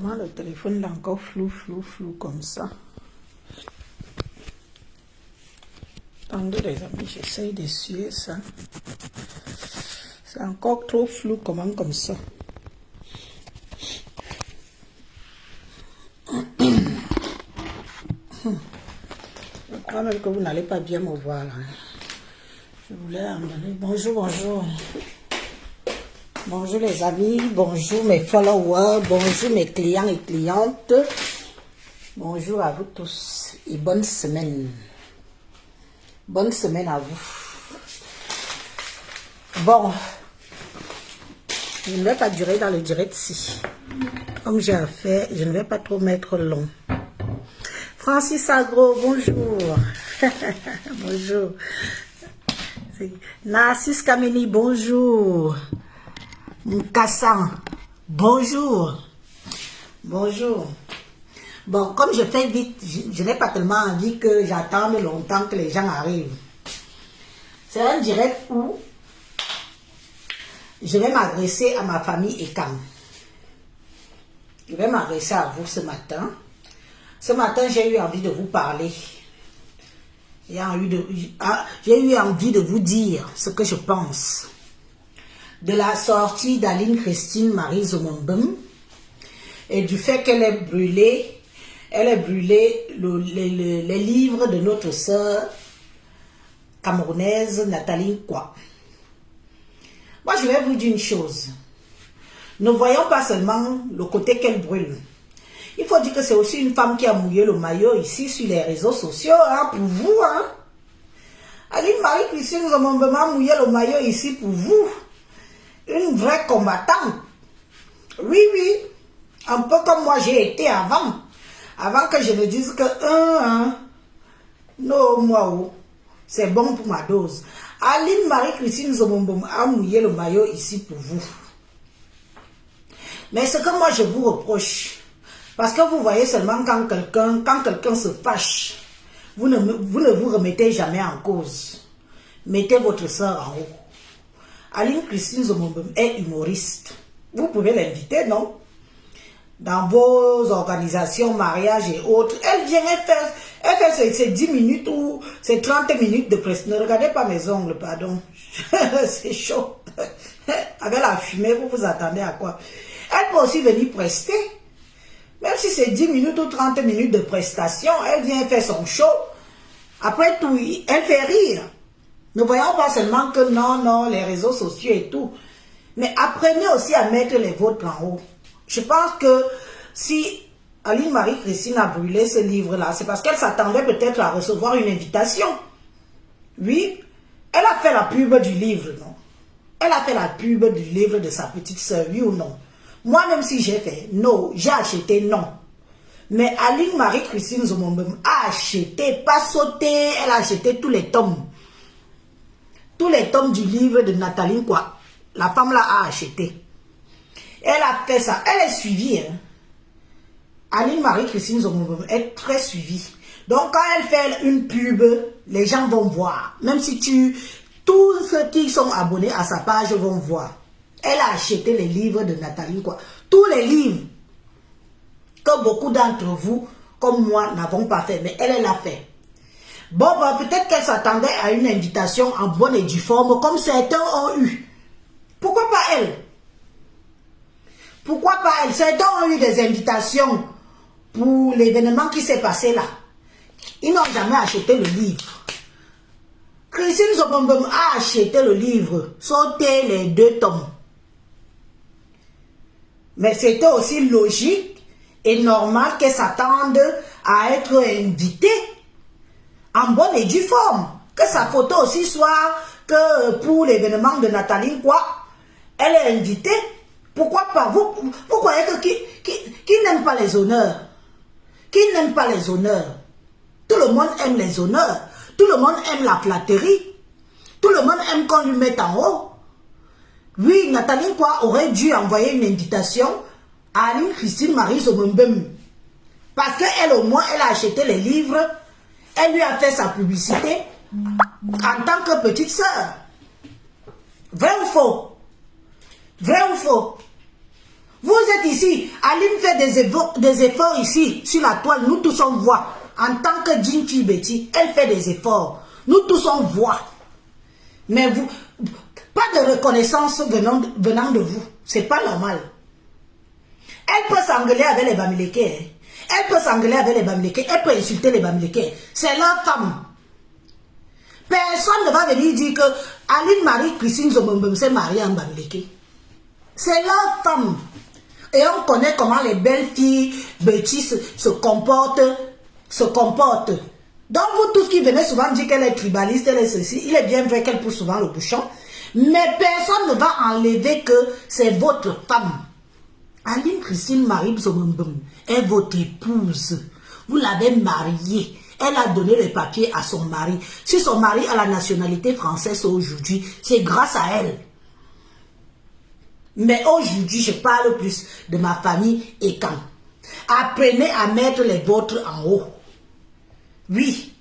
Comment le téléphone est encore flou comme ça? Attendez les amis, j'essaye d'essuyer ça. C'est encore trop flou comme ça. Je crois même que vous n'allez pas bien me voir là. Je voulais emmener. Bonjour. Bonjour les amis, bonjour mes followers, bonjour mes clients et clientes. Bonjour à vous tous et bonne semaine. Bonne semaine à vous. Bon, je ne vais pas durer dans le direct-ci. Comme j'ai à faire, je ne vais pas trop mettre long. Francis Agro, bonjour. Bonjour. Narcisse Kameni, bonjour. Mkassan, bonjour. Bonjour. Bon, comme je fais vite, je n'ai pas tellement envie que j'attende longtemps que les gens arrivent. C'est un direct où je vais m'adresser à ma famille Ekam. Je vais m'adresser à vous ce matin. Ce matin, j'ai eu envie de vous parler. J'ai eu envie de vous dire ce que je pense de la sortie d'Aline Christine Marie Zomombem et du fait qu'elle ait brûlé, les livres de notre sœur camerounaise Nathalie Kwa. Moi, je vais vous dire une chose. Ne voyons pas seulement le côté qu'elle brûle. Il faut dire que c'est aussi une femme qui a mouillé le maillot ici sur les réseaux sociaux, hein, pour vous. Hein. Aline Marie-Christine Zomombem a mouillé le maillot ici pour vous. Une vraie combattante. Oui. Un peu comme moi j'ai été avant. Avant que je me dise que non, moi, c'est bon pour ma dose. Aline Marie-Christine Zomombem a mouillé le maillot ici pour vous. Mais ce que moi je vous reproche, parce que vous voyez seulement quand quelqu'un se fâche, vous ne vous remettez jamais en cause. Mettez votre soeur en haut. Aline Christine Zomombem est humoriste. Vous pouvez l'inviter, non? Dans vos organisations, mariages et autres. Elle vient, elle fait ses 10 minutes ou ses 30 minutes de presse. Ne regardez pas mes ongles, pardon. C'est chaud. Avec la fumée, vous vous attendez à quoi? Elle peut aussi venir prester. Même si c'est 10 minutes ou 30 minutes de prestation, elle vient faire son show. Après tout, elle fait rire. Ne voyons pas seulement que non, les réseaux sociaux et tout. Mais apprenez aussi à mettre les vôtres en haut. Je pense que si Aline Marie-Christine a brûlé ce livre-là, c'est parce qu'elle s'attendait peut-être à recevoir une invitation. Oui, elle a fait la pub du livre, non? Elle a fait la pub du livre de sa petite sœur, oui ou non? Moi, même si j'ai fait non, j'ai acheté non. Mais Aline Marie-Christine Zomombem a acheté, pas sauté, elle a acheté tous les tomes. Tous les tomes du livre de Nathalie Kwa. La femme là a acheté. Elle a fait ça. Elle est suivie. Hein. Aline Marie-Christine Zomombem est très suivie. Donc quand elle fait une pub, les gens vont voir. Même si tous ceux qui sont abonnés à sa page vont voir. Elle a acheté les livres de Nathalie Kwa. Tous les livres que beaucoup d'entre vous, comme moi, n'avons pas fait. Mais elle l'a fait. Bon, peut-être qu'elle s'attendait à une invitation en bonne et due forme, comme certains ont eu. Pourquoi pas elle? Pourquoi pas elle? Certains ont eu des invitations pour l'événement qui s'est passé là. Ils n'ont jamais acheté le livre. Christine Zomombem a acheté le livre, sauté les 2 tomes. Mais c'était aussi logique et normal qu'elle s'attende à être invitée. En bonne et due forme. Que sa photo aussi soit que pour l'événement de Nathalie Kwa, elle est invitée. Pourquoi pas? Vous croyez que qui n'aime pas les honneurs? Qui n'aime pas les honneurs? Tout le monde aime les honneurs. Tout le monde aime la flatterie. Tout le monde aime qu'on lui mette en haut. Oui, Nathalie Kwa aurait dû envoyer une invitation à Aline Christine Marie Zomombem. Parce qu'elle au moins, elle a acheté les livres. Elle lui a fait sa publicité en tant que petite sœur. Vrai ou faux? Vrai ou faux? Vous êtes ici, Aline fait des efforts ici, sur la toile, nous tous on voit. En tant que Jinchi Betty, elle fait des efforts. Nous tous on voit. Mais vous, pas de reconnaissance venant de vous. C'est pas normal. Elle peut s'engueuler avec les Bamileke. Elle peut s'engueuler avec les Bamileke. Elle peut insulter les Bamileke. C'est leur femme. Personne ne va venir dire que Aline Marie-Christine Zomombem s'est mariée en Bamileke. C'est leur femme. Et on connaît comment les belles filles Betty se comportent. Donc vous tous qui venez souvent dire qu'elle est tribaliste, elle est ceci, il est bien vrai qu'elle pousse souvent le bouchon. Mais personne ne va enlever que c'est votre femme. Aline Christine Marie Zomombem est votre épouse. Vous l'avez mariée. Elle a donné les papiers à son mari. Si son mari a la nationalité française aujourd'hui, c'est grâce à elle. Mais aujourd'hui, je parle plus de ma famille et quand. Apprenez à mettre les vôtres en haut. Oui.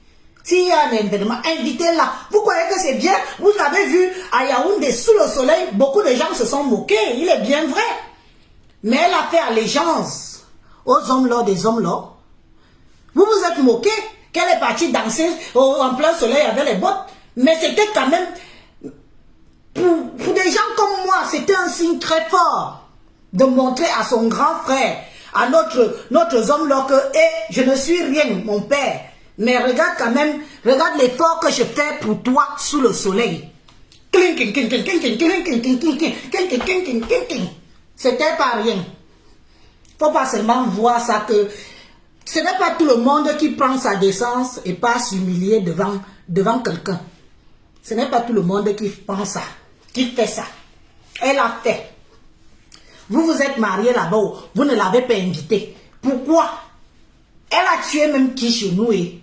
S'il y a un événement, invitez-la. Vous croyez que c'est bien? Vous avez vu à Yaoundé, sous le soleil, beaucoup de gens se sont moqués. Il est bien vrai. Mais elle a fait allégeance aux hommes là, des hommes là. Vous vous êtes moqués qu'elle est partie danser en plein soleil avec les bottes. Mais c'était quand même, pour des gens comme moi, c'était un signe très fort de montrer à son grand frère, à notre homme là que je ne suis rien, mon père. Mais regarde quand même, regarde l'effort que je fais pour toi sous le soleil. C'était pas rien. Faut pas seulement voir ça que ce n'est pas tout le monde qui prend sa décence et pas s'humilier devant quelqu'un. Ce n'est pas tout le monde qui pense ça, qui fait ça. Elle a fait. Vous vous êtes mariés là-bas, vous ne l'avez pas invité. Pourquoi? Elle a tué même qui chez nous et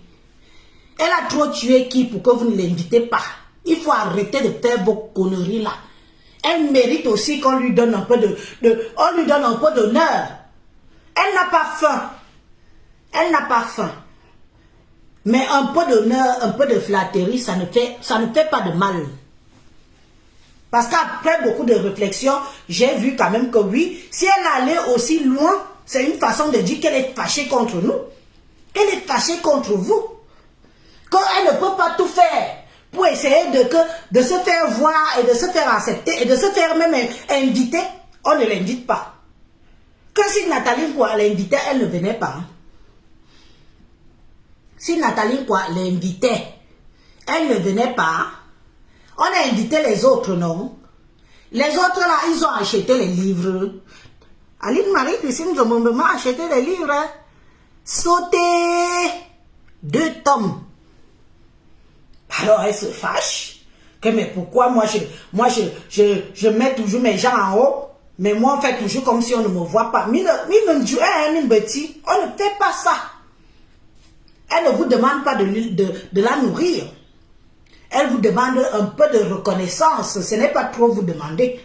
elle a trop tué qui pour que vous ne l'invitez pas. Il faut arrêter de faire vos conneries là. Elle mérite aussi qu'on lui donne un peu d'honneur. Elle n'a pas faim. Elle n'a pas faim. Mais un peu d'honneur, un peu de flatterie, ça ne fait pas de mal. Parce qu'après beaucoup de réflexions, j'ai vu quand même que oui, si elle allait aussi loin, c'est une façon de dire qu'elle est fâchée contre nous. Qu'elle est fâchée contre vous. Qu'elle ne peut pas tout faire pour essayer de se faire voir et de se faire accepter et de se faire même inviter. On ne l'invite pas. Que si Nathalie quoi l'invitait, elle ne venait pas. Si Nathalie quoi l'invitait, elle ne venait pas. On a invité les autres, non? Les autres là, ils ont acheté les livres. Aline Marie-Christine Zomombem a acheté les livres. Hein? Sauter 2 tomes. Alors elle se fâche. Que mais pourquoi moi je mets toujours mes gens en haut, mais moi on fait toujours comme si on ne me voit pas. On ne fait pas ça. Elle ne vous demande pas de la nourrir. Elle vous demande un peu de reconnaissance. Ce n'est pas trop vous demander.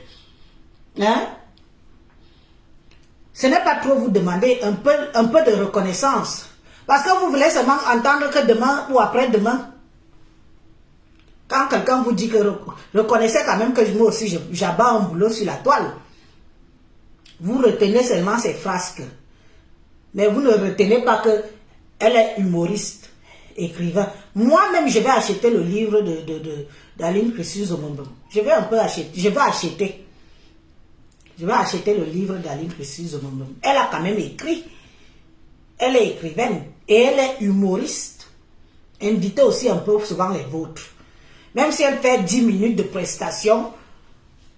Hein? Ce n'est pas trop vous demander un peu de reconnaissance. Parce que vous voulez seulement entendre que demain ou après-demain, quand quelqu'un vous dit que reconnaissez quand même que moi aussi j'abats un boulot sur la toile, vous retenez seulement ces frasques. Mais vous ne retenez pas qu'elle est humoriste, écrivain. Moi-même, je vais acheter le livre d'Aline Christine Zomombem. Je vais acheter le livre d'Aline Christine Zomombem. Elle a quand même écrit. Elle est écrivaine et elle est humoriste. Invitez aussi un peu souvent les vôtres. Même si elle fait 10 minutes de prestation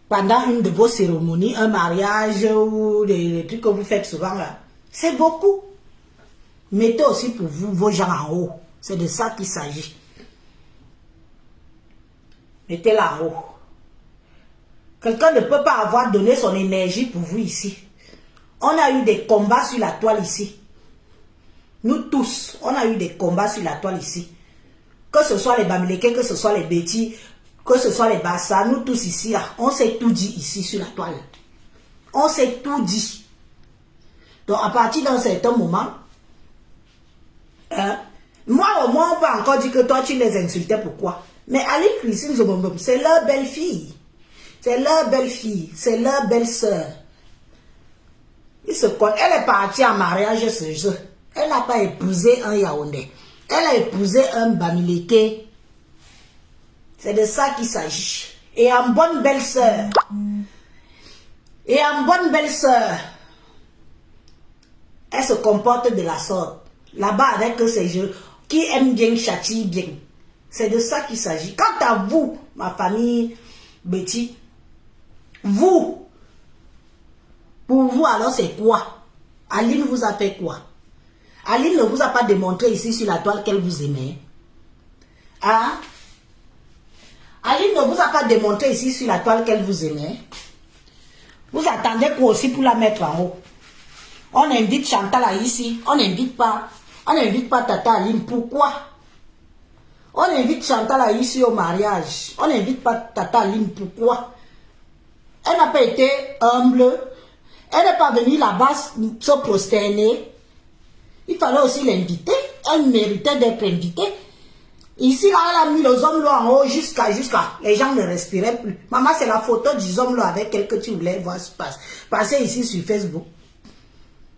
pendant une de vos cérémonies, un mariage ou des trucs que vous faites souvent là, c'est beaucoup. Mettez aussi pour vous vos gens en haut. C'est de ça qu'il s'agit. Mettez-la en haut. Quelqu'un ne peut pas avoir donné son énergie pour vous ici. On a eu des combats sur la toile ici. Nous tous, on a eu des combats sur la toile ici. Que ce soit les Bamileke, que ce soit les Betty, que ce soit les Bassa, nous tous ici, là, on s'est tout dit ici sur la toile. On s'est tout dit. Donc à partir d'un certain moment, moi au moins on peut encore dire que toi tu les insultais, pourquoi? Mais Aline Christine Zomombem, c'est leur belle-fille. C'est leur belle-fille, c'est leur belle-sœur. Elle est partie en mariage ce jour. Elle n'a pas épousé un Yaoundé. Elle a épousé un Bamileke. C'est de ça qu'il s'agit. Et en bonne belle-sœur. Elle se comporte de la sorte. Là-bas, avec ces jeux, qui aiment bien, châtie bien. C'est de ça qu'il s'agit. Quant à vous, ma famille, Betty, vous, pour vous, alors c'est quoi? Aline vous a fait quoi? Aline ne vous a pas démontré ici sur la toile qu'elle vous aimait. Hein? Aline ne vous a pas démontré ici sur la toile qu'elle vous aimait. Vous attendez quoi aussi pour la mettre en haut? On invite Chantal ici. On n'invite pas Tata Aline. Pourquoi? On invite Chantal ici au mariage. On n'invite pas Tata Aline. Pourquoi? Elle n'a pas été humble. Elle n'est pas venue là-bas se prosterner. Il fallait aussi l'inviter. Elle méritait d'être invitée. Ici, là, elle a mis les hommes là en haut jusqu'à. Les gens ne respiraient plus. Maman, c'est la photo des hommes là avec elle que tu voulais voir passer ici sur Facebook.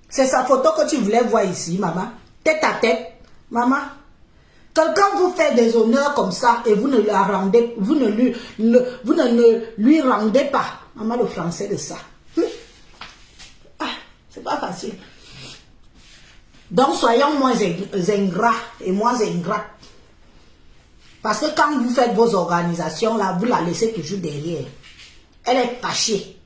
C'est sa photo que tu voulais voir ici, maman. Tête à tête. Maman, quelqu'un vous fait des honneurs comme ça et vous ne la rendez, vous ne lui rendez pas. Maman, le français de ça. C'est pas facile. Donc, soyons moins ingrats et moins ingrats. Parce que quand vous faites vos organisations, là, vous la laissez toujours derrière. Elle est fâchée.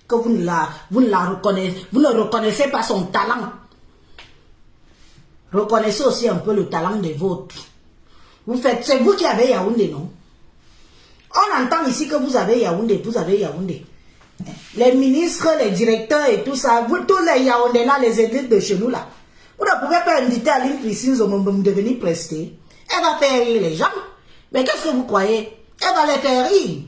Que vous ne reconnaissez pas son talent. Reconnaissez aussi un peu le talent des vôtres. C'est vous qui avez Yaoundé, non? On entend ici que vous avez Yaoundé, Les ministres, les directeurs et tout ça, vous, tous les Yaoundé là, les élites de chez nous là, vous ne pouvez pas inviter Aline Christine Zomomom de venir prester. Elle va faire rire les gens. Mais qu'est-ce que vous croyez? Elle va les faire rire.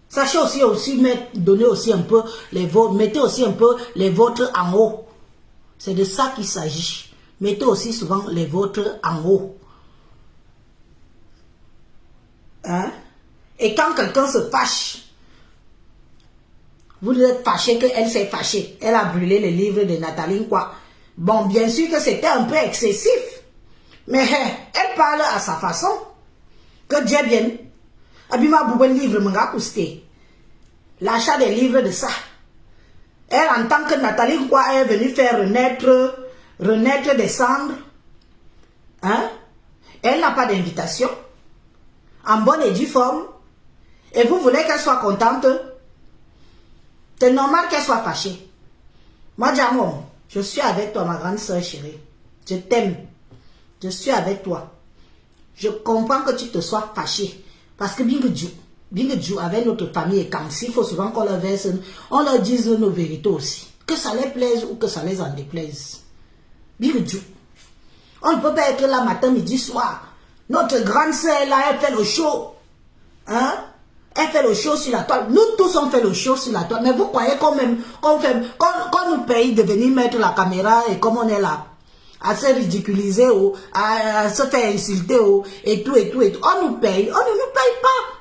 Sachez aussi donner aussi un peu les vôtres, mettez aussi un peu les vôtres en haut. C'est de ça qu'il s'agit. Mettez aussi souvent les vôtres en haut. Hein? Et quand quelqu'un se fâche, vous êtes fâché qu'elle s'est fâchée. Elle a brûlé les livres de Nathalie, quoi. Bon, bien sûr que c'était un peu excessif. Mais elle parle à sa façon. Que Dieu vienne. Abima Boubou livre m'a coûté. L'achat des livres de ça. Elle, en tant que Nathalie, quoi, est venue faire renaître des cendres. Hein? Elle n'a pas d'invitation. En bonne et due forme. Et vous voulez qu'elle soit contente? C'est normal qu'elle soit fâchée. Moi, Djamon, je suis avec toi, ma grande soeur chérie. Je t'aime. Je suis avec toi. Je comprends que tu te sois fâchée. Parce que Bingedjou, avec notre famille et quand il faut souvent qu'on leur verse, on leur dise nos vérités aussi. Que ça les plaise ou que ça les en déplaise. Bingedjou. On ne peut pas être là matin, midi, soir. Notre grande soeur là, elle fait le show. Hein? Elle fait le show sur la toile. Nous tous on fait le show sur la toile. Mais vous croyez qu'on nous paye de venir mettre la caméra et comme on est là, à se ridiculiser ou à se faire insulter ou et tout. On nous paye. On ne nous paye pas.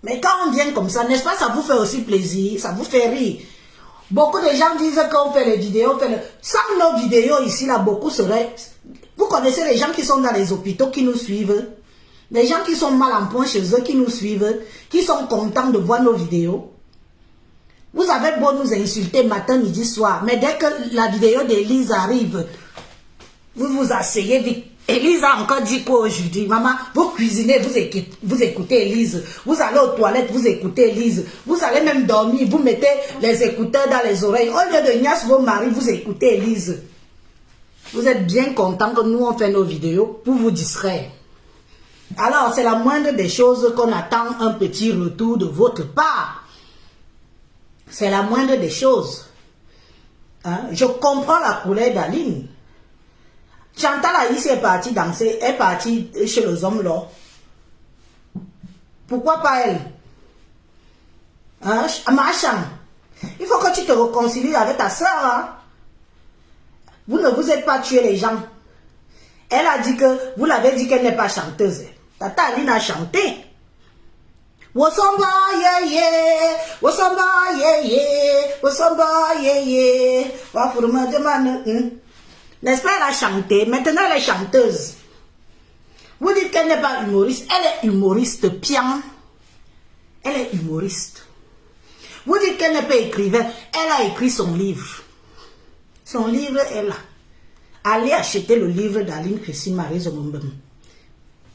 Mais quand on vient comme ça, n'est-ce pas, ça vous fait aussi plaisir, ça vous fait rire. Beaucoup de gens disent qu'on fait les vidéos, sans nos vidéos ici, là, beaucoup seraient... Vous connaissez les gens qui sont dans les hôpitaux qui nous suivent, les gens qui sont mal en point chez eux qui nous suivent, qui sont contents de voir nos vidéos. Vous avez beau nous insulter matin, midi, soir, mais dès que la vidéo d'Élise arrive, vous vous asseyez vite. Élise a encore dit quoi aujourd'hui? Maman, vous cuisinez, vous écoutez Élise. Vous allez aux toilettes, vous écoutez Élise. Vous allez même dormir, vous mettez les écouteurs dans les oreilles. Au lieu de niasse vos maris, vous écoutez Élise. Vous êtes bien content que nous on fait nos vidéos pour vous distraire. Alors, c'est la moindre des choses qu'on attend un petit retour de votre part. C'est la moindre des choses. Hein? Je comprends la colère d'Aline. Chantal ici est partie danser, est partie chez les hommes là. Pourquoi pas elle? Hein? Machin. Il faut que tu te réconcilies avec ta soeur. Hein? Vous ne vous êtes pas tué les gens. Elle a dit que, vous l'avez dit qu'elle n'est pas chanteuse. Tata Aline a chanté. Wosamba yeye, wosamba yeye, wosamba yeye. Wafourma demande. N'est-ce pas, elle a chanté. Maintenant, elle est chanteuse. Vous dites qu'elle n'est pas humoriste. Elle est humoriste bien. Elle est humoriste. Vous dites qu'elle n'est pas écrivaine. Elle a écrit son livre. Son livre est là. Allez acheter le livre d'Aline Christine Marie Zomombem.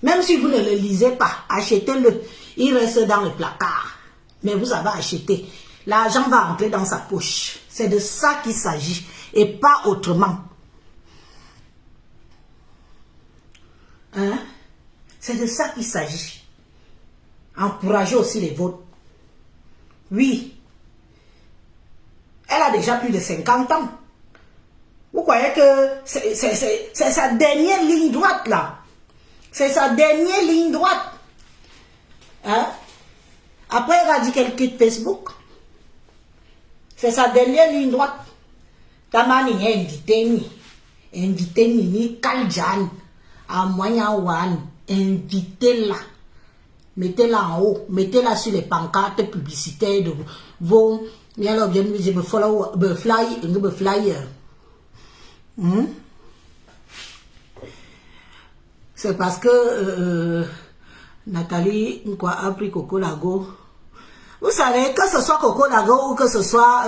Même si vous ne le lisez pas, achetez-le. Il reste dans le placard. Mais vous avez acheté. L'argent va entrer dans sa poche. C'est de ça qu'il s'agit. Et pas autrement. Hein? C'est de ça qu'il s'agit. Encouragez aussi les vôtres. Oui. Elle a déjà plus de 50 ans. Vous croyez que c'est sa dernière ligne droite là? C'est sa dernière ligne droite. Hein? Après, elle a dit qu'elle quitte Facebook. C'est sa dernière ligne droite. Tamani est invité ni Kaljan, à Moyen-Ouane, invitez-la. Mettez-la en haut, mettez-la sur les pancartes publicitaires de vos flyers. C'est parce que Nathalie a pris Coco Lago. Vous savez, que ce soit Coco Lago ou que ce soit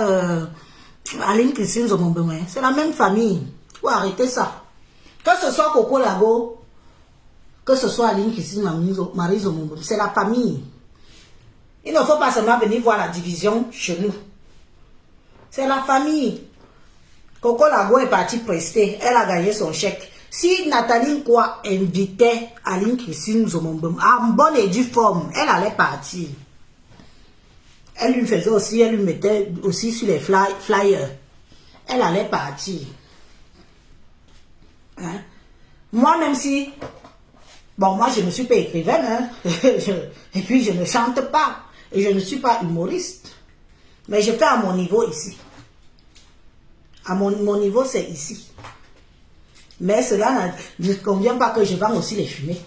Aline Christine Zomombemé, c'est la même famille. Faut arrêter ça. Que ce soit Coco Lago, que ce soit Aline Christine Marie Zomombemé, c'est la famille. Il ne faut pas seulement venir voir la division chez nous. C'est la famille. Coco Lago est partie prester. Elle a gagné son chèque. Si Nathalie Nkwa invitait Aline Christine Zomombem en bonne et due forme, elle allait partir. Elle lui faisait aussi, elle lui mettait aussi sur les flyers. Elle allait partir. Hein? Moi, même si... Bon, moi, je ne suis pas écrivaine. Hein? Et puis, je ne chante pas. Et je ne suis pas humoriste. Mais je fais à mon niveau ici. À mon niveau, c'est ici. Mais cela ne convient pas que je vends aussi les fumées.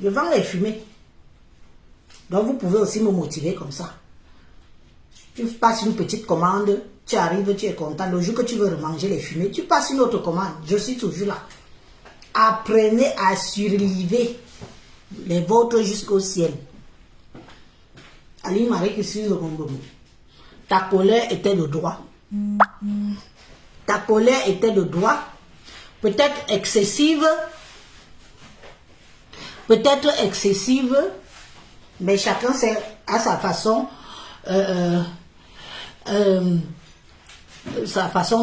Je vends les fumées. Donc vous pouvez aussi me motiver comme ça. Tu passes une petite commande, tu arrives, tu es content. Le jour que tu veux remanger les fumées, tu passes une autre commande. Je suis toujours là. Apprenez à surlever les vôtres jusqu'au ciel. Aline Marie Christine Zomombemé. Ta colère était de droit. Ta colère était de droit. Peut-être excessive, mais chacun sait à sa façon,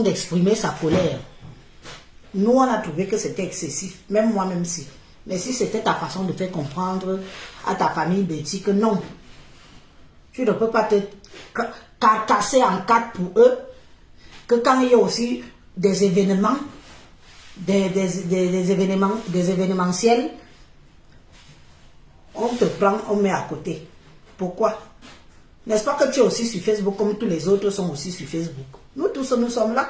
d'exprimer sa colère. Nous, on a trouvé que c'était excessif, même moi-même si. Mais si c'était ta façon de faire comprendre à ta famille Betty que non, tu ne peux pas te casser en quatre pour eux, que quand il y a aussi des événements, des événementiels, on te prend, on met à côté. Pourquoi? N'est-ce pas que tu es aussi sur Facebook comme tous les autres sont aussi sur Facebook? Nous tous, nous sommes là.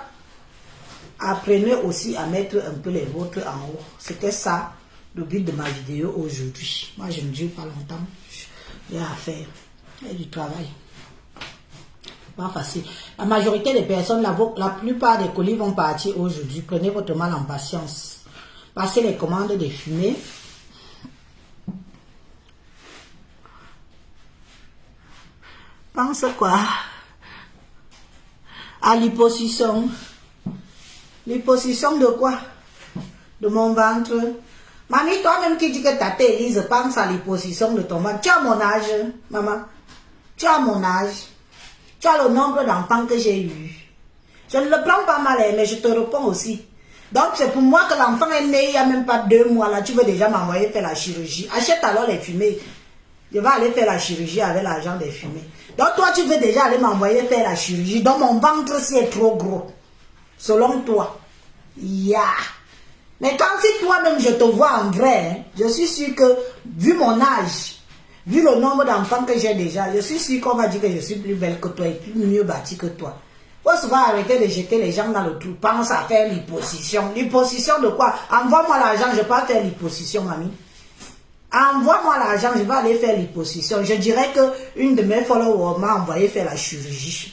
Apprenez aussi à mettre un peu les vôtres en haut. C'était ça le but de ma vidéo aujourd'hui. Moi, je ne dure pas longtemps. J'ai à faire. Il y a du travail. Pas facile. La majorité des personnes, la plupart des colis vont partir aujourd'hui. Prenez votre mal en patience. Passez les commandes des fumées. Pense quoi? À l'hyposition. L'hyposition de quoi? De mon ventre. Mamie, toi-même qui dis que ta tête Élise pense à l'hyposition de ton ventre. Tu as mon âge, maman. Tu as mon âge. Tu as le nombre d'enfants que j'ai eu. Je ne le prends pas mal, mais je te réponds aussi. Donc c'est pour moi que l'enfant est né il n'y a même pas 2 mois. Là, tu veux déjà m'envoyer faire la chirurgie. Achète alors les fumées. Je vais aller faire la chirurgie avec l'argent des fumées. Donc toi, tu veux déjà aller m'envoyer faire la chirurgie. Donc mon ventre si est trop gros. Selon toi. Yeah. Mais quand si toi-même je te vois en vrai, hein, je suis sûr que, vu mon âge, vu le nombre d'enfants que j'ai déjà, je suis sûr qu'on va dire que je suis plus belle que toi et plus mieux bâtie que toi. Faut souvent arrêter de jeter les gens dans le trou. Pense à faire l'hyposition. L'hyposition de quoi? Envoie-moi l'argent, je peux pas faire l'hyposition, mamie. Envoie-moi l'argent, je vais aller faire l'hyposition. Je dirais que une de mes followers m'a envoyé faire la chirurgie.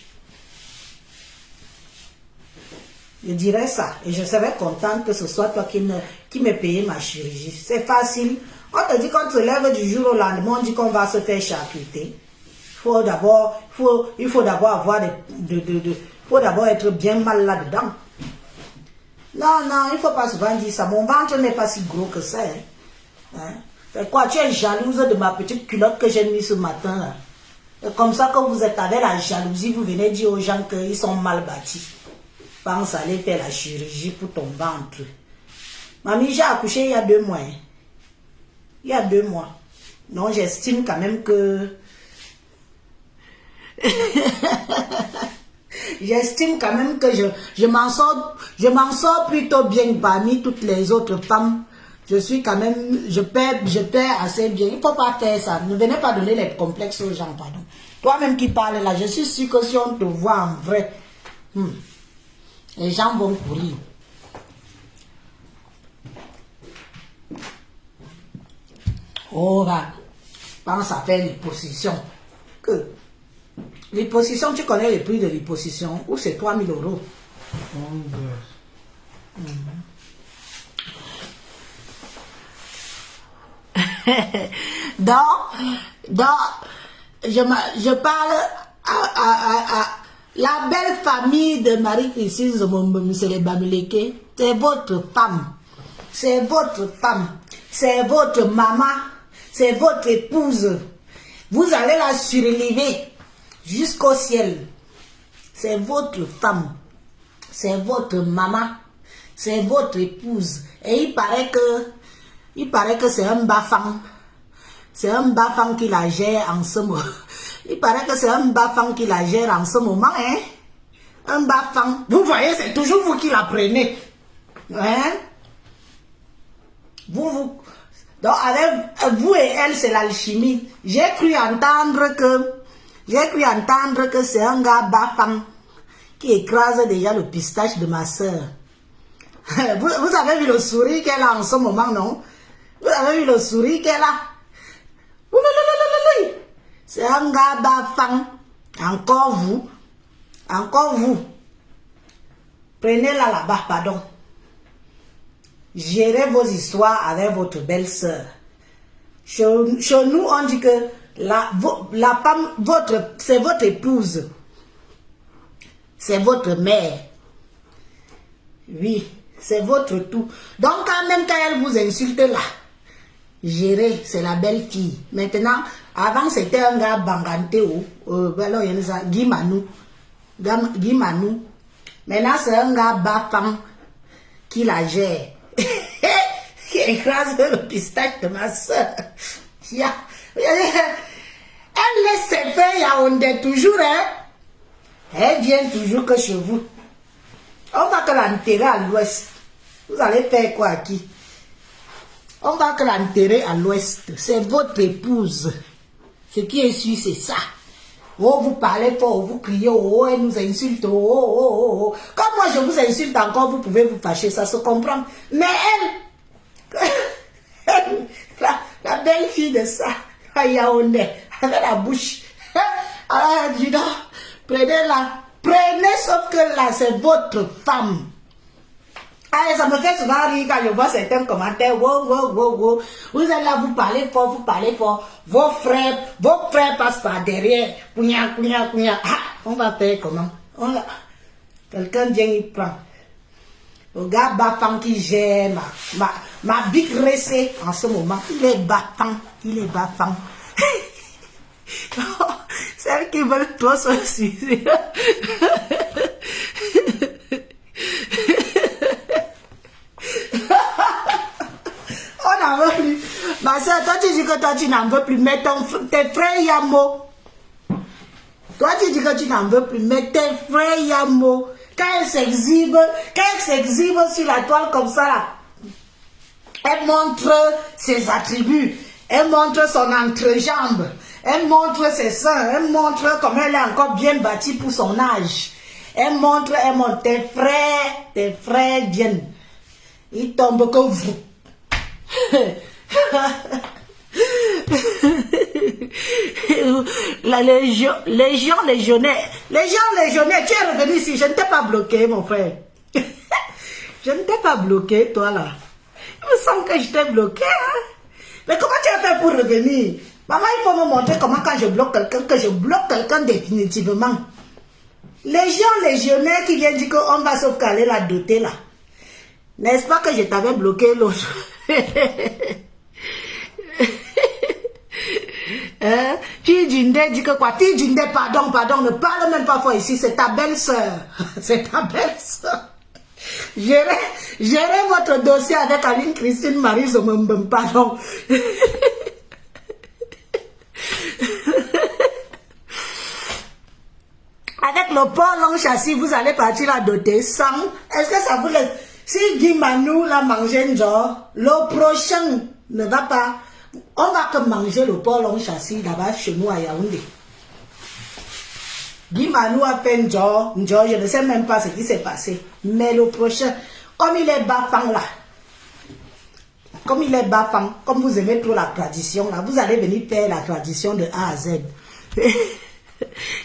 Je dirais ça. Et je serais contente que ce soit toi qui me payes ma chirurgie. C'est facile. On te dit qu'on se lève du jour au lendemain, on dit qu'on va se faire charcuter. Il faut d'abord avoir faut d'abord être bien mal là-dedans. Non, non, il ne faut pas souvent dire ça. Mon ventre n'est pas si gros que ça. Hein? C'est quoi, tu es jalouse de ma petite culotte que j'ai mise ce matin là. C'est comme ça que vous êtes avec la jalousie, vous venez dire aux gens qu'ils sont mal bâtis. Pense aller faire la chirurgie pour ton ventre. Mamie, j'ai accouché il y a 2 mois. Hein. Il y a 2 mois. Non, j'estime quand même que... J'estime quand même que je m'en sors plutôt bien parmi toutes les autres femmes. Je suis quand même, je perds assez bien. Il ne faut pas faire ça. Ne venez pas donner les complexes aux gens, pardon. Toi-même qui parles là, je suis sûr que si on te voit en vrai, les gens vont courir. Oh là, pense à faire l'hyposition. Que l'hyposition, tu connais le prix de l'hyposition, ou c'est 3 000 €. Donc, je parle à la belle famille de Marie-Christine Zomombom, c'est les Bamileke. C'est votre femme. C'est votre femme. C'est votre maman. C'est votre épouse. Vous allez la surélever jusqu'au ciel. C'est votre femme. C'est votre maman. C'est votre épouse. Et il paraît que c'est un bafang. C'est un bafang qui la gère en ce moment. Il paraît que c'est un bafang qui la gère en ce moment. Hein? Un bafang. Vous voyez, c'est toujours vous qui la prenez. Hein? Donc, avec vous et elle, c'est l'alchimie. J'ai cru entendre que c'est un gars bafang qui écrase déjà le pistache de ma soeur. Vous avez vu le sourire qu'elle a en ce moment, non? Vous avez vu le sourire qu'elle a? C'est un gars bafang. Encore vous. Prenez-la là-bas, pardon. Gérez vos histoires avec votre belle-sœur. Chez nous, on dit que la femme, c'est votre épouse. C'est votre mère. Oui, c'est votre tout. Donc, même quand elle vous insulte là, gérez, c'est la belle-fille. Maintenant, avant c'était un gars Banganteo, Guy Manou. Maintenant, c'est un gars Bafang qui la gère. Qui écrase le pistache de ma soeur. Elle laisse ses faire Yaoundé toujours, hein. Elle vient toujours que chez vous. On va que l'enterrer à l'ouest. Vous allez faire quoi à qui? On va que l'enterrer à l'ouest. C'est votre épouse. Ce qui est sûr, c'est ça. Oh, vous parlez fort, vous criez, oh, elle nous insulte, oh. Comme moi, je vous insulte encore, vous pouvez vous fâcher, ça se comprend. Mais elle, la belle fille de ça, à Yaoundé, avec la bouche, alors, dis donc, prenez, sauf que là, c'est votre femme. Allez, ça me fait souvent rire quand je vois certains commentaires. Wow. Vous êtes là, vous parlez fort. Vos frères passent par derrière. Kounia. Ah, on va faire comment? Quelqu'un vient, il prend. Le gars Bafang qui gère ma big recée en ce moment. Il est Bafang. Celles qui veulent trop se suicider. On n'en veut plus. Ma soeur, toi tu dis que toi tu n'en veux plus, mais tes frères Yamo. Toi tu dis que tu n'en veux plus, mais tes frères Yamo. Quand elle s'exhibe sur la toile comme ça là, elle montre ses attributs, elle montre son entrejambe, elle montre ses seins, elle montre comment elle est encore bien bâtie pour son âge. Elle montre, tes frères viennent. Ils tombent que vous. La légion légionnaire, tu es revenu ici, je ne t'ai pas bloqué, mon frère. Je ne t'ai pas bloqué, toi là. Il me semble que je t'ai bloqué, hein. Mais comment tu as fait pour revenir? Maman, il faut me montrer comment quand je bloque quelqu'un, que je bloque quelqu'un définitivement. Légion légionnaire qui vient dire qu'on va sauvegarder la dotée là. N'est-ce pas que je t'avais bloqué l'autre? Fille Jindé dit que quoi? Fille Jindé, pardon, ne parle même pas fort ici, c'est ta belle-sœur. C'est ta belle-sœur. Gérez votre dossier avec Aline Christine Marie Zombem, pardon. Avec le port long châssis, vous allez partir la doter sans. Est-ce que ça vous laisse? Si Guy Manou l'a mangé, genre, le prochain ne va pas. On va que manger le port long châssis là-bas chez nous à Yaoundé. Guy Manou a fait genre, je ne sais même pas ce qui s'est passé. Mais le prochain, comme il est bafang là, comme vous aimez trop la tradition là, vous allez venir faire la tradition de A à Z.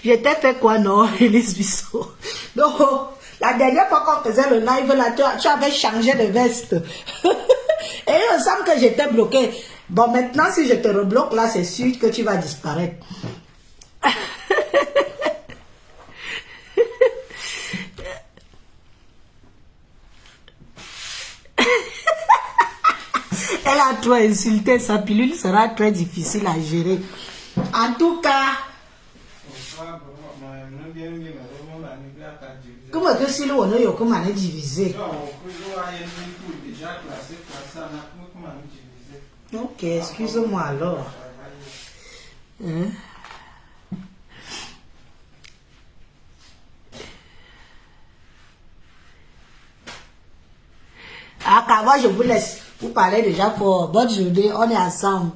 Je t'ai fait quoi, non, Elise Bissot? Non, la dernière fois qu'on faisait le live là, tu avais changé de veste. Et il me semble que j'étais bloqué. Bon, maintenant, si je te rebloque là, c'est sûr que tu vas disparaître. Elle a trop insulté, sa pilule sera très difficile à gérer. En tout cas, comment que si l'on a eu comment divisé? Ok, excuse-moi alors. Hein? Ah, moi je vous laisse. Vous parlez déjà fort. Bonne journée, on est ensemble.